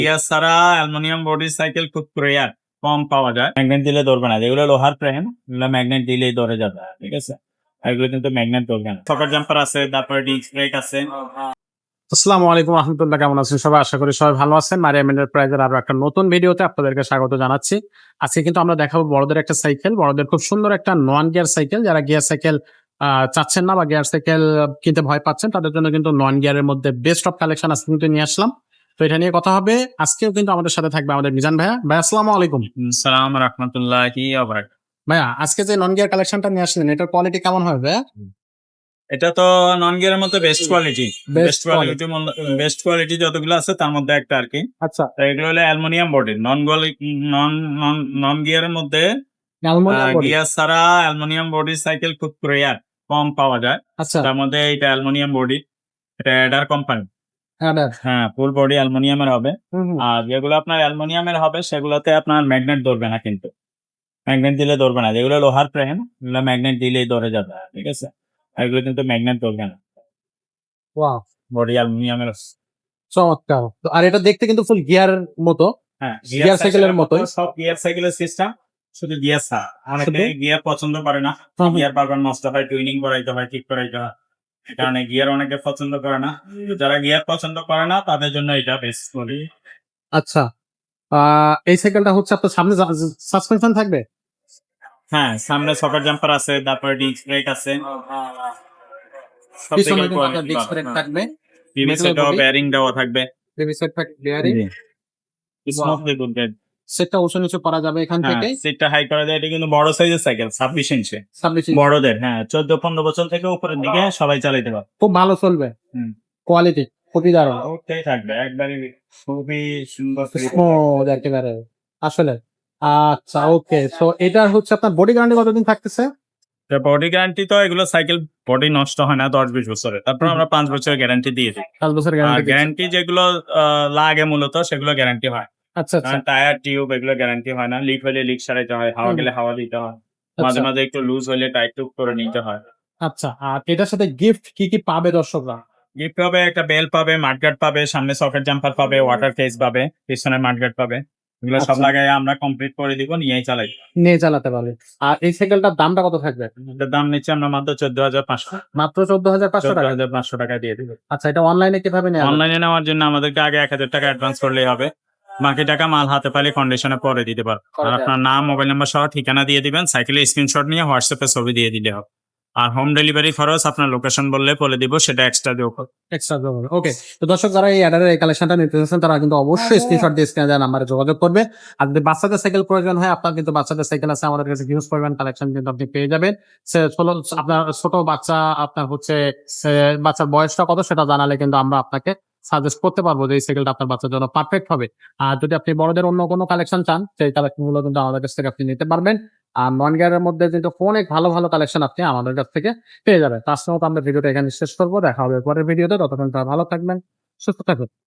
Gear ছাড়া aluminium body cycle খুব rare, কম পাওয়া যায়। ম্যাগনেট দিলে ধরবে না, যেগুলো লোহার ফ্রেম এগুলো ম্যাগনেট দিলেই ধরে যাবে, ঠিক আছে। এগুলো কিন্তু ম্যাগনেট ধরবে না। সকার জাম্পার আছে, তারপরে ডিস্ক ব্রেক আছে। আসসালামু আলাইকুম রহমতুল্লাহ, কেমন আছেন সবাই? আশা করি সবাই ভালো আছেন। মারিয়াম এন্টারপ্রাইজের আরো একটা নতুন ভিডিওতে আপনাদেরকে স্বাগত জানাচ্ছি। আজকে কিন্তু আমরা দেখাবো বড়দের একটা সাইকেল, বড়দের খুব সুন্দর একটা নন গিয়ার সাইকেল। যারা গিয়ার সাইকেল চাচ্ছেন না বা গিয়ার সাইকেল কিনতে ভয় পাচ্ছেন, তাদের জন্য কিন্তু নন গিয়ারের মধ্যে বেস্ট অফ কালেকশন আজকে কিন্তু নিয়ে আসলাম। তো এটা নিয়ে কথা হবে। আজকেও কিন্তু আমাদের সাথে থাকবে আমাদের মিজান ভাইয়া। ভাই আসসালামু আলাইকুম। সালাম রহমতুল্লাহি ওয়া বারাকাতুহু। ভাইয়া, আজকে যে নন গিয়ার কালেকশনটা নিয়ে আসলেন, এটার কোয়ালিটি কেমন হবে ভাইয়া? এটা তো নন গিয়ারের মধ্যে best quality. Best best quality যতগুলো আছে তার মধ্যে একটা আর কি। আচ্ছা, তো এগুলো হলো অ্যালুমিনিয়াম বডি, নন নন গিয়ারের মধ্যে। Aluminium body. গিয়ার ছাড়া অ্যালুমিনিয়াম বডি সাইকেল খুব রেয়ার, কম পাওয়া যায়। আচ্ছা, তার মধ্যে এটা অ্যালুমিনিয়াম বডি, এটা এডার কোম্পানি। হ্যাঁ ভাইয়া। হ্যাঁ, ফুল বডি অ্যালুমিনিয়ামের হবে। হুম হুম। আর যেগুলো আপনার অ্যালুমিনিয়ামের হবে সেগুলোতে আপনার ম্যাগনেট ধরবে না, কিন্তু ম্যাগনেট দিলে ধরবে না। যেগুলো লোহার ফ্রেম এগুলো ম্যাগনেট দিলেই ধরে যাবে, ঠিক আছে। এগুলো কিন্তু ম্যাগনেট ধরবে না, ওয়াও, বডি অ্যালুমিনিয়ামের। চমৎকার। তো আর এটা দেখতে কিন্তু ফুল গিয়ার মতো, হ্যাঁ, গিয়ার সাইকেলের মতোই। সব গিয়ার সাইকেলের সিস্টেম, শুধু গিয়ার ছাড়া। অনেকে গিয়ার পছন্দ করে না, হুম। গিয়ার বারবার নষ্ট হয়, টুইনিং করাইতে হয়, ঠিক করাইতে হয়। এই কারণে গিয়ার অনেকে পছন্দ করে না। যারা গিয়ার পছন্দ করে না তাদের জন্য এটা বেস্ট বলি। আচ্ছা, এই সাইকেলটা হচ্ছে আপনার সামনে সাসপেনশন থাকবে? হ্যাঁ, সামনে সকার জাম্পার আছে, তারপরে ডিস্ক ব্রেক আছে। সব পিছনে থেকে কিন্তু আপনার ডিস্ক ব্রেক থাকবে, পিভি মেটাল সেটও বডি, বেয়ারিং দেওয়া থাকবে। বেবি সেট থাকবে, বেয়ারিং। Smoothly good guide. সেটটা উঁচু নিচু করা যাবে এখান হ্যাঁ, থেকে। সিটটা হাই করা যায়। এটা কিন্তু বড় সাইজের সাইকেল, 26 ইঞ্চি। 26 ইঞ্চি। বড়দের, হ্যাঁ, 14-15 বছর থেকে উপরের দিকে সবাই চালাইতে পারে। খুব ভালো চলবে, হুম, কোয়ালিটি খুবই দারুণ, ওটাই থাকবে একবারে খুবই সুন্দর। স্মুথ একেবারে আসলে। আচ্ছা, ওকে। সো এটার হচ্ছে আপনার বডি গ্যারান্টি কতদিন থাকতেছে? বডি গ্যারান্টি তো এগুলো সাইকেল বডি নষ্ট হয় না 10-20 বছরে, তারপর আমরা 5 বছরের গ্যারান্টি দিয়ে দিই। 5 বছর আর গ্যারান্টি দিচ্ছেন? গ্যারান্টি যেগুলো লাগে মূলত সেগুলো গ্যারান্টি হয়। আচ্ছা আচ্ছা। টায়ার টিউব এগুলো গ্যারান্টি হয় না। লিক হলে লিক সারাইতে হয়, হাওয়া গেলে হাওয়া দিতে হয়, মাঝে আচ্ছা মাঝে একটু লুজ হলে টাইট টুক করে নিতে হয়। আচ্ছা। আর এটার সাথে গিফট কি কি পাবে দর্শকরা? গিফট পাবে, একটা বেল পাবে, মাডগার্ড পাবে, সামনে সকেট জাম্পার পাবে, ওয়াটার কেস পাবে, পিছনে মাডগার্ড পাবে। এগুলো সব আচ্ছা, লাগাই আমরা কমপ্লিট করে দিব, নিয়েই চালাই। নিয়ে চালাতে পারবে। আর এই সাইকেলটার দামটা কত থাকবে? এটার দাম নিচ্ছে আমরা মাত্র 14,500। মাত্র 14,500 টাকা। 14,500 টাকা দিয়ে দিব। আচ্ছা, এটা অনলাইনে কিভাবে নেওয়া যাবে? অনলাইনে নেওয়ার জন্য আমাদেরকে আগে 1,000 টাকা অ্যাডভান্স করলেই হবে। বাকি টাকা মাল হাতে পাইলে কন্ডিশনে পরে দিতে পারবো। আর আপনার নাম, মোবাইল নাম্বার সহ ঠিকানা দিয়ে দিবেন, সাইকেলের স্ক্রিনশট নিয়ে হোয়াটসঅ্যাপে ছবি দিয়ে দিলে হবে। আর হোম ডেলিভারি খরচ আপনার লোকেশন বললে বলে দিব, সেটা এক্সট্রা দেবো। এক্সট্রা হবে। ওকে। তো দর্শক, যারা এই অ্যাডারের এই কালেকশনটা নিতে চাচ্ছেন, তারা কিন্তু অবশ্যই স্ক্রিনশট দিয়ে স্ক্রিনে দেওয়া নাম্বারে যোগাযোগ করবে। আর যদি বাচ্চাদের সাইকেল প্রয়োজন হয়, আপনার কিন্তু বাচ্চাদের সাইকেল আছে আমাদের কাছে, হিউজ পরিমাণ কালেকশন কিন্তু আপনি পেয়ে যাবেন। আপনার ছোট বাচ্চা, আপনার হচ্ছে বাচ্চার বয়সটা কত সেটা জানালে কিন্তু আমরা আপনাকে সাজেস্ট করতে পারবো যে এই সাইকেলটা আপনার বাচ্চার জন্য পারফেক্ট হবে। আর যদি আপনি বড়দের অন্য কোনো কালেকশন চান, সেই কালেকশন গুলো কিন্তু আমাদের কাছ থেকে আপনি নিতে পারবেন। আর নন গিয়ারের মধ্যে কিন্তু অনেক ভালো ভালো কালেকশন আপনি আমাদের কাছ থেকে পেয়ে যাবেন। তার সঙ্গে আমরা ভিডিওটা এখানে শেষ করবো। দেখা হবে পরের ভিডিওতে। ততক্ষণ তারা ভালো থাকবেন, সুস্থ থাকবেন।